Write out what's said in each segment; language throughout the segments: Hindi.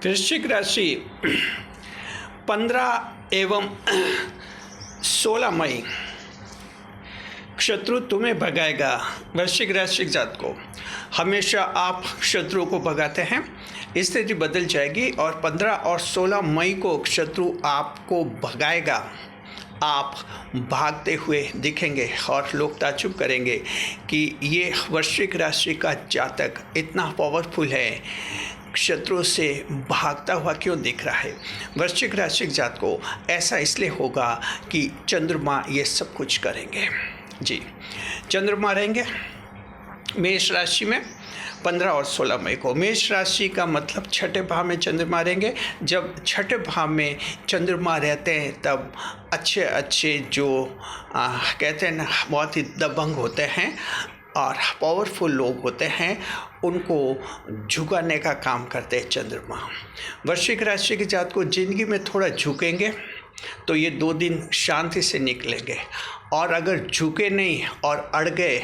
वृश्चिक राशि 15 एवं 16 मई शत्रु तुम्हें भगाएगा। वृश्चिक राशि जात को हमेशा आप शत्रु को भगाते हैं, स्थिति बदल जाएगी और 15 और 16 मई को शत्रु आपको भगाएगा। आप भागते हुए दिखेंगे और लोग ताज्जुब करेंगे कि ये वृश्चिक राशि का जातक इतना पावरफुल है, शत्रु से भागता हुआ क्यों दिख रहा है। वृश्चिक राशि जात को ऐसा इसलिए होगा कि चंद्रमा ये सब कुछ करेंगे। जी, चंद्रमा रहेंगे मेष राशि में 15 और 16 मई को। मेष राशि का मतलब छठे भाव में चंद्रमा रहेंगे। जब छठे भाव में चंद्रमा रहते हैं तब अच्छे अच्छे जो कहते हैं ना, बहुत ही दबंग होते हैं और पावरफुल लोग होते हैं, उनको झुकाने का काम करते हैं चंद्रमा। वृश्चिक राशि के जात को ज़िंदगी में थोड़ा झुकेंगे तो ये 2 दिन शांति से निकलेंगे, और अगर झुके नहीं और अड़ गए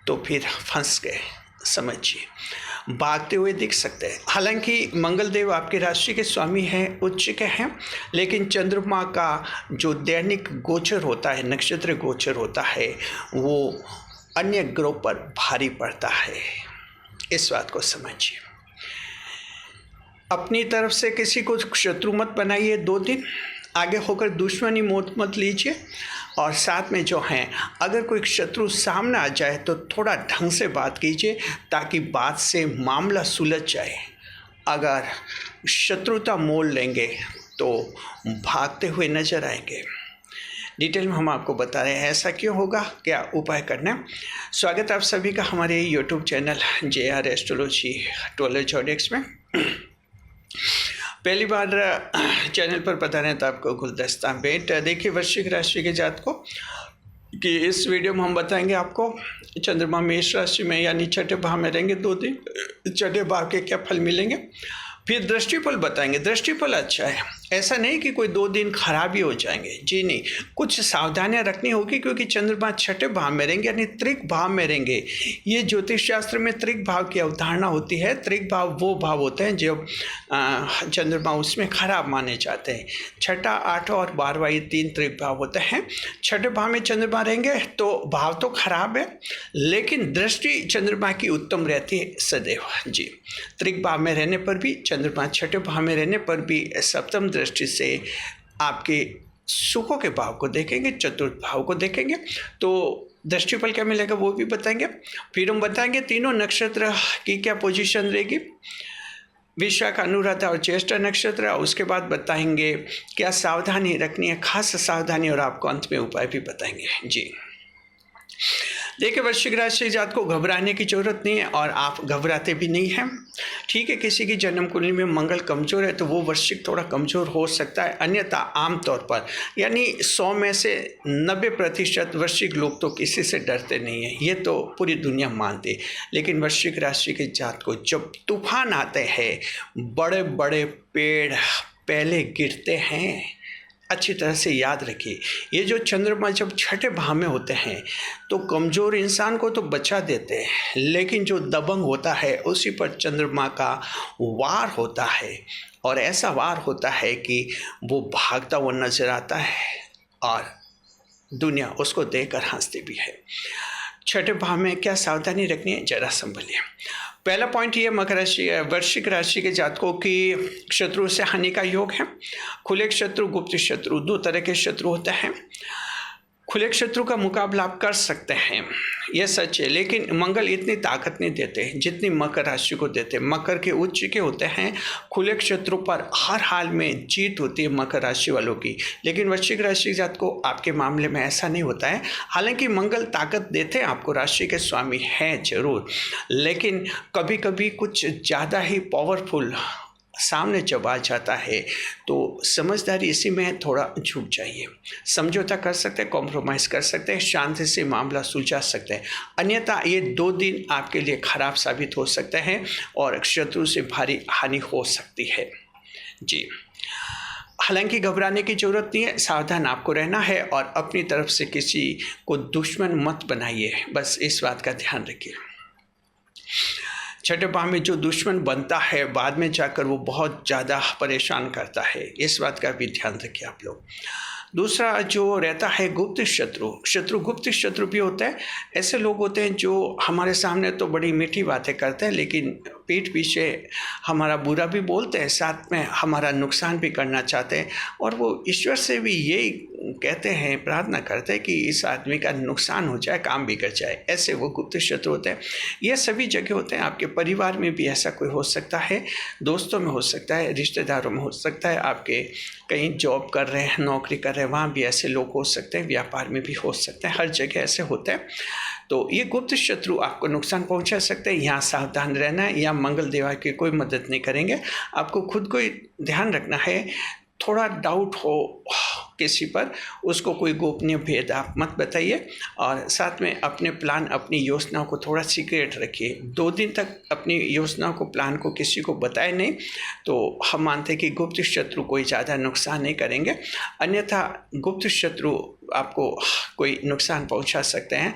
तो फिर फंस गए, समझिए। भागते हुए दिख सकते हैं। हालांकि मंगल देव आपकी राशि के स्वामी हैं, उच्च के हैं, लेकिन चंद्रमा का जो दैनिक गोचर होता है, नक्षत्र गोचर होता है, वो अन्य ग्रहों पर भारी पड़ता है। इस बात को समझिए। अपनी तरफ से किसी को शत्रु मत बनाइए, 2 दिन आगे होकर दुश्मनी मत लीजिए, और साथ में जो हैं अगर कोई शत्रु सामने आ जाए तो थोड़ा ढंग से बात कीजिए ताकि बात से मामला सुलझ जाए। अगर शत्रुता मोल लेंगे तो भागते हुए नजर आएंगे। डिटेल में हम आपको बता रहे हैं ऐसा क्यों होगा, क्या उपाय करना। स्वागत आप सभी का हमारे यूट्यूब चैनल JR एस्ट्रोलॉजी 12 जॉडियक्स में। पहली बार चैनल पर बता रहे हैं तो आपको गुलदस्ता भेंट। देखिए वृश्चिक राशि के जात को कि इस वीडियो में हम बताएंगे आपको चंद्रमा मेष राशि में यानी छठे भाव में रहेंगे 2 दिन, छठे भाव के क्या फल मिलेंगे। फिर दृष्टिफल बताएंगे। दृष्टिफल अच्छा है, ऐसा नहीं कि कोई 2 दिन खराब ही हो जाएंगे, जी नहीं, कुछ सावधानियां रखनी होगी क्योंकि चंद्रमा छठे भाव में रहेंगे यानी त्रिक भाव में रहेंगे। ये ज्योतिष शास्त्र में त्रिक भाव की अवधारणा होती है। त्रिक भाव वो भाव होते हैं जो चंद्रमा उसमें खराब माने जाते हैं। छठा, 8वां और 12वां ये 3 त्रिक भाव होते हैं। छठे भाव में चंद्रमा रहेंगे तो भाव तो खराब है, लेकिन दृष्टि चंद्रमा की उत्तम रहती है सदैव। जी, त्रिक भाव में रहने पर भी, चंद्रमा छठे भाव में रहने पर भी सप्तम दृष्टि से आपके सुखों के भाव को देखेंगे, चतुर्थ भाव को देखेंगे तो दृष्टिफल क्या मिलेगा वो भी बताएंगे। फिर हम बताएंगे तीनों नक्षत्र की क्या पोजीशन रहेगी, विशाख, अनुराधा और ज्येष्ठा नक्षत्र। उसके बाद बताएंगे क्या सावधानी रखनी है, खास सावधानी, और आपको अंत में उपाय भी बताएंगे। जी देखिए वृश्चिक राशि जात को घबराने की जरूरत नहीं है और आप घबराते भी नहीं हैं। ठीक है, किसी की जन्म कुंडली में मंगल कमजोर है तो वो वृश्चिक थोड़ा कमजोर हो सकता है, अन्यथा आमतौर पर यानी 100 में से 90% वृश्चिक लोग तो किसी से डरते नहीं हैं, ये तो पूरी दुनिया मानती है। लेकिन वृश्चिक राशि के जात को जब तूफान आते हैं, बड़े बड़े पेड़ पहले गिरते हैं। अच्छी तरह से याद रखिए, ये जो चंद्रमा जब छठे भाव में होते हैं तो कमज़ोर इंसान को तो बचा देते हैं, लेकिन जो दबंग होता है उसी पर चंद्रमा का वार होता है, और ऐसा वार होता है कि वो भागता हुआ नजर आता है और दुनिया उसको देखकर हंसती भी है। छठे भाव में क्या सावधानी रखनी है, जरा संभलिए। पहला पॉइंट ये मकर राशि, वृश्चिक राशि के जातकों की शत्रु से हानि का योग है। खुले शत्रु, गुप्त शत्रु, 2 तरह के शत्रु होते हैं। खुले शत्रु का मुकाबला आप कर सकते हैं, यह सच है, लेकिन मंगल इतनी ताकत नहीं देते जितनी मकर राशि को देते। मकर के उच्च के होते हैं, खुले शत्रु पर हर हाल में जीत होती है मकर राशि वालों की, लेकिन वृश्चिक राशि जात को आपके मामले में ऐसा नहीं होता है। हालांकि मंगल ताकत देते हैं आपको, राशि के स्वामी हैं जरूर, लेकिन कभी कभी कुछ ज़्यादा ही पावरफुल सामने जब आ जाता है तो समझदारी इसी में थोड़ा झुक जाइए। समझौता कर सकते हैं, कॉम्प्रोमाइज़ कर सकते हैं, शांति से मामला सुलझा सकते हैं, अन्यथा ये 2 दिन आपके लिए खराब साबित हो सकते हैं और शत्रु से भारी हानि हो सकती है। जी, हालांकि घबराने की जरूरत नहीं है, सावधान आपको रहना है और अपनी तरफ से किसी को दुश्मन मत बनाइए, बस इस बात का ध्यान रखिए। छठे भाव में जो दुश्मन बनता है बाद में जाकर वो बहुत ज़्यादा परेशान करता है, इस बात का भी ध्यान रखिए आप लोग। दूसरा जो रहता है गुप्त शत्रु गुप्त शत्रु भी होता है। ऐसे लोग होते हैं जो हमारे सामने तो बड़ी मीठी बातें करते हैं लेकिन पीठ पीछे हमारा बुरा भी बोलते हैं, साथ में हमारा नुकसान भी करना चाहते हैं और वो ईश्वर से भी यही कहते हैं, प्रार्थना करते हैं कि इस आदमी का नुकसान हो जाए, काम बिगड़ जाए। ऐसे वो गुप्त शत्रु होते हैं। ये सभी जगह होते हैं। आपके परिवार में भी ऐसा कोई हो सकता है, दोस्तों में हो सकता है, रिश्तेदारों में हो सकता है, आपके कहीं जॉब कर रहे हैं, नौकरी कर रहे हैं, वहाँ भी ऐसे लोग हो सकते हैं, व्यापार में भी हो सकते हैं, हर जगह ऐसे होते हैं। तो ये गुप्त शत्रु आपको नुकसान पहुंचा सकते हैं। यहाँ सावधान रहना है। या मंगल देवा की कोई मदद नहीं करेंगे, आपको खुद को ही ध्यान रखना है। थोड़ा डाउट हो किसी पर, उसको कोई गोपनीय भेद आप मत बताइए और साथ में अपने प्लान, अपनी योजनाओं को थोड़ा सीक्रेट रखिए। 2 दिन तक अपनी योजनाओं को, प्लान को किसी को बताए नहीं तो हम मानते हैं कि गुप्त शत्रु कोई ज़्यादा नुकसान नहीं करेंगे। अन्यथा गुप्त शत्रु आपको कोई नुकसान पहुंचा सकते हैं,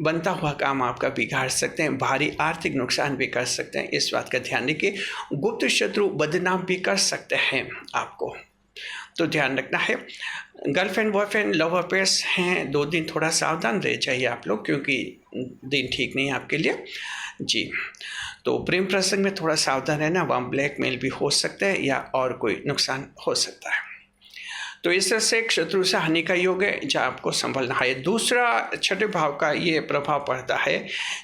बनता हुआ काम आपका बिगाड़ सकते हैं, भारी आर्थिक नुकसान भी कर सकते हैं। इस बात का ध्यान रखिए। गुप्त शत्रु बदनाम भी कर सकते हैं आपको, तो ध्यान रखना है। गर्लफ्रेंड बॉयफ्रेंड लव अफेयर्स हैं, 2 दिन थोड़ा सावधान रह जाइए आप लोग, क्योंकि दिन ठीक नहीं है आपके लिए जी। तो प्रेम प्रसंग में थोड़ा सावधान रहना, वहाँ ब्लैकमेल भी हो सकता है या और कोई नुकसान हो सकता है। तो इस तरह से एक शत्रु से हानि का योग है, जहाँ आपको संभलना है। दूसरा, छठे भाव का ये प्रभाव पड़ता है।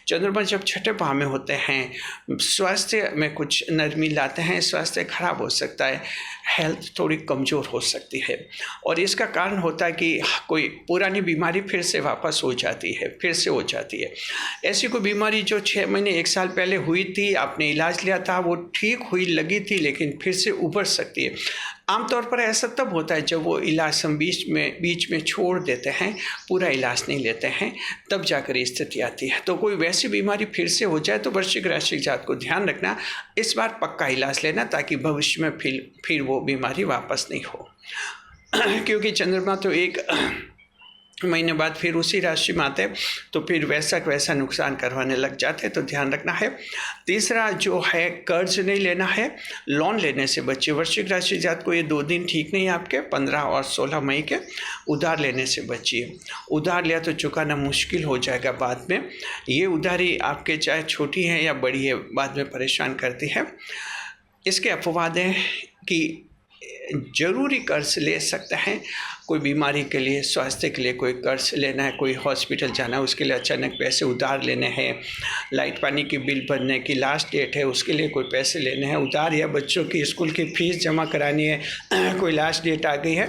चंद्रमा जब छठे भाव में होते हैं, स्वास्थ्य में कुछ नरमी लाते हैं, स्वास्थ्य खराब हो सकता है, हेल्थ थोड़ी कमज़ोर हो सकती है और इसका कारण होता है कि कोई पुरानी बीमारी फिर से वापस हो जाती है, ऐसी कोई बीमारी जो 6 महीने 1 साल पहले हुई थी, आपने इलाज लिया था, वो ठीक हुई लगी थी लेकिन फिर से उभर सकती है। आमतौर पर ऐसा तब होता है जब वो इलाज हम बीच में छोड़ देते हैं, पूरा इलाज नहीं लेते हैं, तब जाकर स्थिति आती है। तो कोई वैसी बीमारी फिर से हो जाए तो वृश्चिक राशि जात को ध्यान रखना, इस बार पक्का इलाज लेना ताकि भविष्य में फिर वो बीमारी वापस नहीं हो क्योंकि चंद्रमा तो 1 महीने बाद फिर उसी राशि में आते तो फिर वैसा नुकसान करवाने लग जाते, तो ध्यान रखना है। तीसरा जो है, कर्ज नहीं लेना है, लोन लेने से बचिए। वृश्चिक राशि जात को ये 2 दिन ठीक नहीं है आपके, 15 और 16 मई के। उधार लेने से बचिए, उधार लिया तो चुकाना मुश्किल हो जाएगा बाद में। ये उधारी आपके चाहे छोटी है या बड़ी है, बाद में परेशान करती है। इसके अपवाद हैं कि जरूरी कर्ज ले सकते हैं, कोई बीमारी के लिए, स्वास्थ्य के लिए कोई कर्ज लेना है, कोई हॉस्पिटल जाना है, उसके लिए अचानक पैसे उधार लेने हैं, लाइट पानी की बिल भरने की लास्ट डेट है, उसके लिए कोई पैसे लेने हैं उधार, या बच्चों की स्कूल की फीस जमा करानी है, कोई लास्ट डेट आ गई है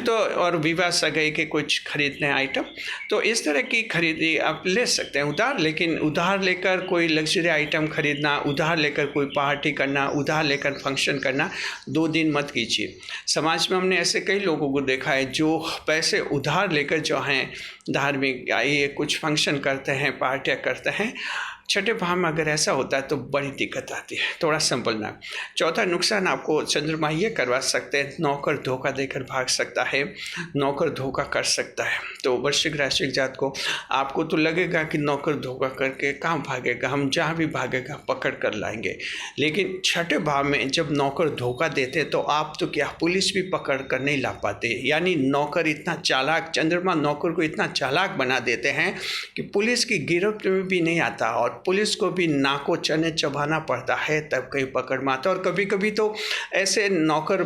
तो, और विवाह सगाई के कुछ खरीदने आइटम, तो इस तरह की खरीदी आप ले सकते हैं उधार। लेकिन उधार लेकर कोई लग्जरी आइटम खरीदना, उधार लेकर कोई पार्टी करना, उधार लेकर फंक्शन करना 2 दिन मत कीजिए। समाज में हमने ऐसे कई लोगों को देखा है जो पैसे उधार लेकर जो हैं धार्मिक ये कुछ फंक्शन करते हैं, पार्टियां करते हैं। छठे भाव में अगर ऐसा होता है तो बड़ी दिक्कत आती है, थोड़ा संभलना। चौथा नुकसान आपको चंद्रमा ये करवा सकते हैं, नौकर धोखा देकर भाग सकता है, नौकर धोखा कर सकता है। तो वृश्चिक राशि जात को आपको तो लगेगा कि नौकर धोखा करके कहाँ भागेगा, हम जहाँ भी भागेगा पकड़ कर लाएंगे, लेकिन छठे भाव में जब नौकर धोखा देते तो आप तो क्या, पुलिस भी पकड़ कर नहीं ला पाते। यानी नौकर इतना चालाक, चंद्रमा नौकर को इतना चालाक बना देते हैं कि पुलिस की गिरफ्त में भी नहीं आता और पुलिस को भी नाको चने चबाना पड़ता है, तब कहीं पकड़ में आता। और कभी कभी तो ऐसे नौकर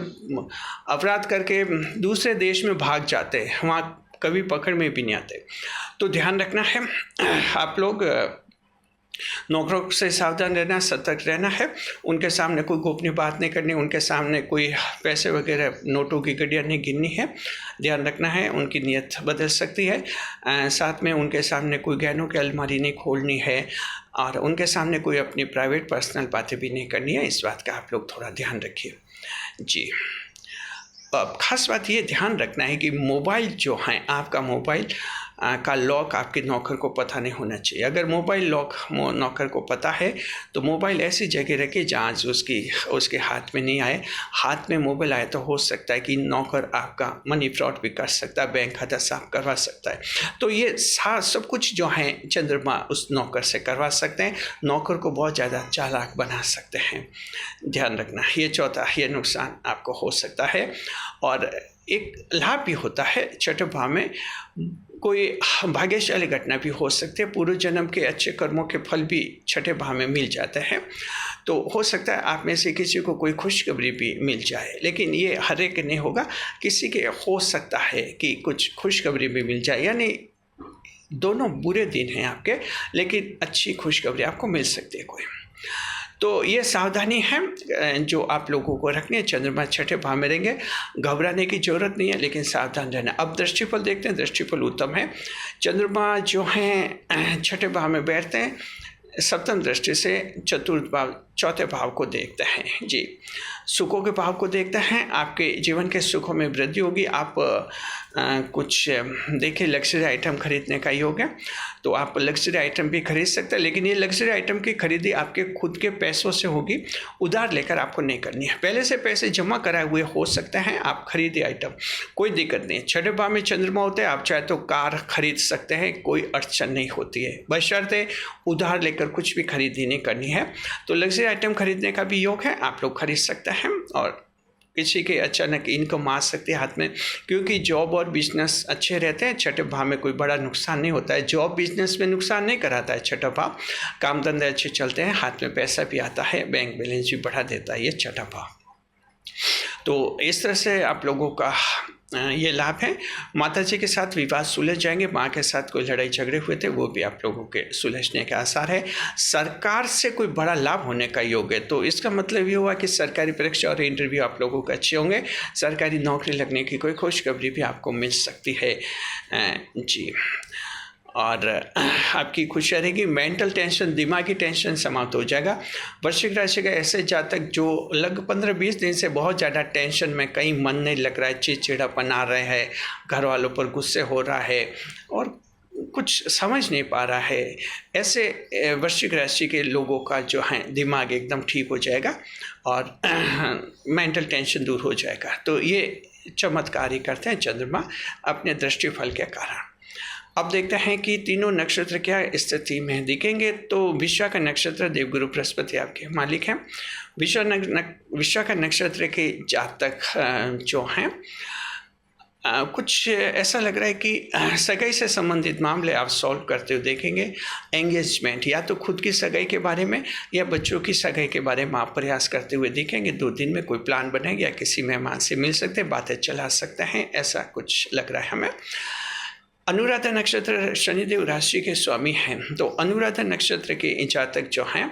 अपराध करके दूसरे देश में भाग जाते हैं, वहाँ कभी पकड़ में भी नहीं आते। तो ध्यान रखना है, आप लोग नौकरों से सावधान रहना, सतर्क रहना है। उनके सामने कोई गोपनीय बात नहीं करनी, उनके सामने कोई पैसे वगैरह नोटों की गड्डियाँ नहीं गिननी है, ध्यान रखना है। उनकी नीयत बदल सकती है। साथ में उनके सामने कोई गहनों की अलमारी नहीं खोलनी है और उनके सामने कोई अपनी प्राइवेट पर्सनल बातें भी नहीं करनी है। इस बात का आप लोग थोड़ा ध्यान रखिए जी। अब खास बात ये ध्यान रखना है कि मोबाइल जो है, आपका मोबाइल का लॉक आपके नौकर को पता नहीं होना चाहिए। अगर मोबाइल लॉक नौकर को पता है तो मोबाइल ऐसी जगह रखे जहाँ उसके हाथ में नहीं आए। हाथ में मोबाइल आए तो हो सकता है कि नौकर आपका मनी फ्रॉड भी कर सकता है, बैंक खाता साफ करवा सकता है। तो ये सब कुछ जो है चंद्रमा उस नौकर से करवा सकते हैं, नौकर को बहुत ज़्यादा चालाक बना सकते हैं। ध्यान रखना, ये चौथा ये नुकसान आपको हो सकता है। और एक लाभ भी होता है, छठे भाव में कोई भाग्यशाली घटना भी हो सकती है। पूर्व जन्म के अच्छे कर्मों के फल भी छठे भाव में मिल जाते हैं। तो हो सकता है आप में से किसी को कोई खुशखबरी भी मिल जाए, लेकिन ये हर एक नहीं होगा, किसी के हो सकता है कि कुछ खुशखबरी भी मिल जाए। यानी दोनों बुरे दिन हैं आपके, लेकिन अच्छी खुशखबरी आपको मिल सकती है कोई। तो ये सावधानी है जो आप लोगों को रखनी है। चंद्रमा छठे भाव में रहेंगे, घबराने की जरूरत नहीं है, लेकिन सावधान रहना। अब दृष्टिफल देखते हैं, दृष्टिफल उत्तम है। चंद्रमा जो हैं छठे भाव में बैठते हैं, सप्तम दृष्टि से चतुर्थ भाव चौथे भाव को देखते हैं जी। सुखों के भाव को देखते हैं, आपके जीवन के सुखों में वृद्धि होगी। आप कुछ देखिए लग्जरी आइटम खरीदने का योग है, तो आप लग्जरी आइटम भी खरीद सकते हैं, लेकिन ये लग्जरी आइटम की खरीदी आपके खुद के पैसों से होगी, उधार लेकर आपको नहीं करनी है। पहले से पैसे जमा कराए हुए हो सकते हैं, आप खरीदे आइटम, कोई दिक्कत नहीं है। छठे भाव में चंद्रमा होते हैं, आप चाहे तो कार खरीद सकते हैं, कोई अड़चन नहीं होती है, बशर्ते उधार लेकर कुछ भी खरीदी नहीं करनी है। तो लग्जरी आइटम खरीदने का भी योग है, आप लोग खरीद सकते हैं। और किसी के अचानक इनकम आ सकती है हाथ में, क्योंकि जॉब और बिजनेस अच्छे रहते हैं। छठे भाव में कोई बड़ा नुकसान नहीं होता है, जॉब बिजनेस में नुकसान नहीं कराता है छठा भाव। काम धंधे अच्छे चलते हैं, हाथ में पैसा भी आता है, बैंक बैलेंस भी बढ़ा देता है ये छठा भाव। तो इस तरह से आप लोगों का ये लाभ है। माता जी के साथ विवाद सुलझ जाएंगे, माँ के साथ कोई लड़ाई झगड़े हुए थे वो भी आप लोगों के सुलझने के आसार है। सरकार से कोई बड़ा लाभ होने का योग है, तो इसका मतलब ये हुआ कि सरकारी परीक्षा और इंटरव्यू आप लोगों के अच्छे होंगे। सरकारी नौकरी लगने की कोई खुशखबरी भी आपको मिल सकती है जी। और आपकी खुशियाँ रहेगी। मेंटल टेंशन, दिमागी टेंशन समाप्त हो जाएगा। वृश्चिक राशि का ऐसे जातक जो लगभग 15-20 दिन से बहुत ज़्यादा टेंशन में, कहीं मन नहीं लग रहा है, चिड़चिड़ापन आ रहे हैं, घर वालों पर गुस्से हो रहा है और कुछ समझ नहीं पा रहा है, ऐसे वृश्चिक राशि के लोगों का जो है दिमाग एकदम ठीक हो जाएगा और मेंटल टेंशन दूर हो जाएगा। तो ये चमत्कार ही करते हैं चंद्रमा अपने दृष्टिफल के कारण। अब देखते हैं कि तीनों नक्षत्र क्या स्थिति में दिखेंगे। तो विशाखा नक्षत्र देवगुरु बृहस्पति आपके मालिक हैं। विशाखा नक्षत्र के जातक जो हैं कुछ ऐसा लग रहा है कि सगाई से संबंधित मामले आप सॉल्व करते हुए देखेंगे। एंगेजमेंट या तो खुद की सगाई के बारे में या बच्चों की सगाई के बारे में आप प्रयास करते हुए देखेंगे। 2 दिन में कोई प्लान बनेगा या किसी मेहमान से मिल सकते हैं, बातें चला सकते हैं, ऐसा कुछ लग रहा है हमें। अनुराधा नक्षत्र शनिदेव राशि के स्वामी हैं, तो अनुराधा नक्षत्र के जातक जो हैं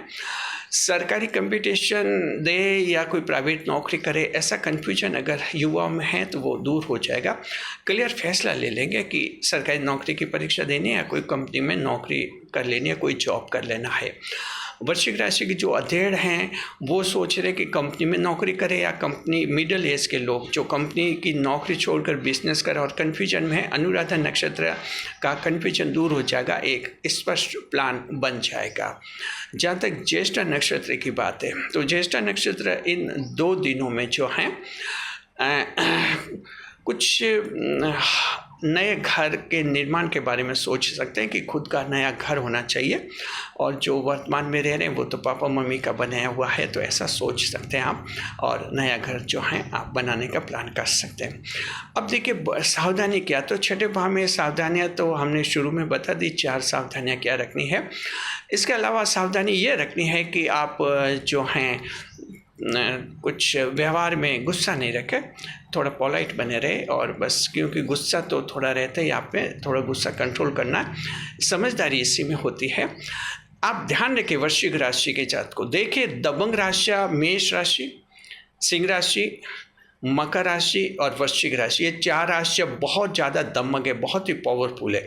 सरकारी कंपटीशन दे या कोई प्राइवेट नौकरी करे, ऐसा कन्फ्यूजन अगर युवाओं में है तो वो दूर हो जाएगा। क्लियर फैसला ले लेंगे कि सरकारी नौकरी की परीक्षा देनी है या कोई कंपनी में नौकरी कर लेनी है, कोई जॉब कर लेना है। वृश्चिक राशि के जो अधेड़ हैं वो सोच रहे कि कंपनी में नौकरी करें या कंपनी, मिडिल एज के लोग जो कंपनी की नौकरी छोड़कर बिजनेस करें और कन्फ्यूजन में है, अनुराधा नक्षत्र का कन्फ्यूजन दूर हो जाएगा, एक स्पष्ट प्लान बन जाएगा। जहाँ तक ज्येष्ठ नक्षत्र की बात है, तो ज्येष्ठ नक्षत्र इन 2 दिनों में जो हैं कुछ नए घर के निर्माण के बारे में सोच सकते हैं कि खुद का नया घर होना चाहिए, और जो वर्तमान में रह रहे हैं वो तो पापा मम्मी का बनाया हुआ है, तो ऐसा सोच सकते हैं आप, और नया घर जो है आप बनाने का प्लान कर सकते हैं। अब देखिए सावधानी क्या, तो छठे भाव में सावधानियां तो हमने शुरू में बता दी, 4 सावधानियां क्या रखनी है। इसके अलावा सावधानी ये रखनी है कि आप जो हैं कुछ व्यवहार में गुस्सा नहीं रखें, थोड़ा पोलाइट बने रहे, और बस क्योंकि गुस्सा तो थोड़ा रहता है, आप में थोड़ा गुस्सा कंट्रोल करना, समझदारी इसी में होती है। आप ध्यान रखें वृश्चिक राशि के जातक को, देखिए दबंग राशियाँ मेष राशि, सिंह राशि, मकर राशि और वृश्चिक राशि, ये 4 राशियाँ बहुत ज़्यादा दमक है, बहुत ही पावरफुल है,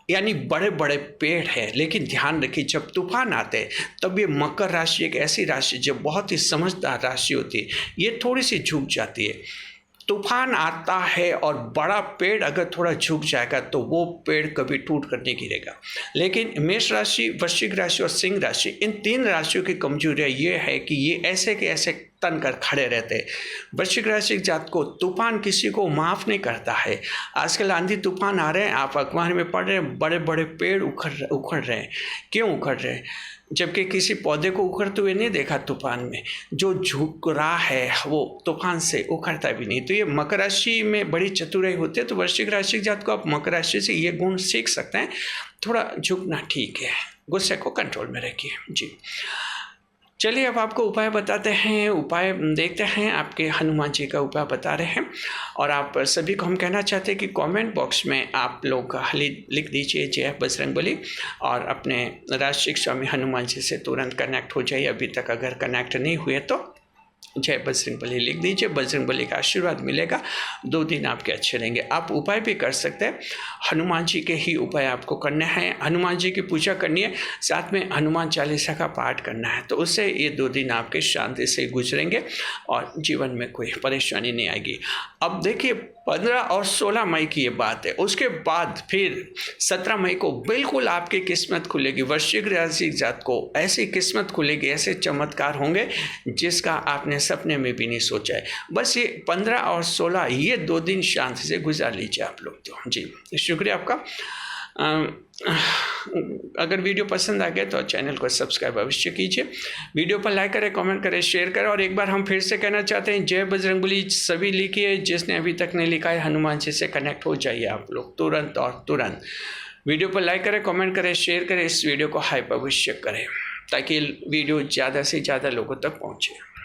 यानी बड़े बड़े पेड़ हैं। लेकिन ध्यान रखिए जब तूफान आते हैं तब ये मकर राशि एक ऐसी राशि जो बहुत ही समझदार राशि होती है, ये थोड़ी सी झुक जाती है, तूफान आता है और बड़ा पेड़ अगर थोड़ा झुक जाएगा तो वो पेड़ कभी टूट कर नहीं गिरेगा। लेकिन मेष राशि, वृश्चिक राशि और सिंह राशि, इन 3 राशियों की कमजोरियाँ ये है कि ये ऐसे के ऐसे तन कर खड़े रहते हैं। वृश्चिक राशि जात को तूफान किसी को माफ़ नहीं करता है। आजकल आंधी तूफान आ रहे हैं, आप अखबार में पढ़ रहे हैं, बड़े बड़े पेड़ उखड़ रहे हैं। क्यों उखड़ रहे हैं? जबकि किसी पौधे को उखड़ते हुए नहीं देखा तूफान में। जो झुक रहा है वो तूफान से उखड़ता भी नहीं। तो ये मकर राशि में बड़ी चतुराई होती है। तो वृश्चिक राशि जात को आप मकर राशि से ये गुण सीख सकते हैं, थोड़ा झुकना ठीक है, गुस्से को कंट्रोल में रखिए जी। चलिए अब आपको उपाय बताते हैं। उपाय देखते हैं, आपके हनुमान जी का उपाय बता रहे हैं। और आप सभी को हम कहना चाहते हैं कि कमेंट बॉक्स में आप लोग लिख दीजिए जय बजरंगबली, और अपने राष्ट्रिक स्वामी हनुमान जी से तुरंत कनेक्ट हो जाइए। अभी तक अगर कनेक्ट नहीं हुए तो जय बजरंगबली लिख दीजिए, बजरंगबली का आशीर्वाद मिलेगा, 2 दिन आपके अच्छे रहेंगे। आप उपाय भी कर सकते हैं, हनुमान जी के ही उपाय आपको करने हैं। हनुमान जी की पूजा करनी है, साथ में हनुमान चालीसा का पाठ करना है, तो उससे ये 2 दिन आपके शांति से गुजरेंगे और जीवन में कोई परेशानी नहीं आएगी। अब देखिए 15 और 16 मई की ये बात है, उसके बाद फिर 17 मई को बिल्कुल आपकी किस्मत खुलेगी। वृश्चिक राशि जात को ऐसी किस्मत खुलेगी, ऐसे चमत्कार होंगे जिसका आपने सपने में भी नहीं सोचा है। बस ये 15 और 16 ये 2 दिन शांति से गुजार लीजिए आप लोग। तो जी शुक्रिया आपका। अगर वीडियो पसंद आ गया तो चैनल को सब्सक्राइब अवश्य कीजिए, वीडियो पर लाइक करें, कमेंट करें, शेयर करें। और एक बार हम फिर से कहना चाहते हैं जय बजरंगबली सभी लिखिए, जिसने अभी तक नहीं लिखा है हनुमान जी से कनेक्ट हो जाइए आप लोग तुरंत और तुरंत। वीडियो पर लाइक करें, कमेंट करें, शेयर करें, इस वीडियो को हाइप अवश्य करें ताकि वीडियो ज़्यादा से ज़्यादा लोगों तक पहुँचे।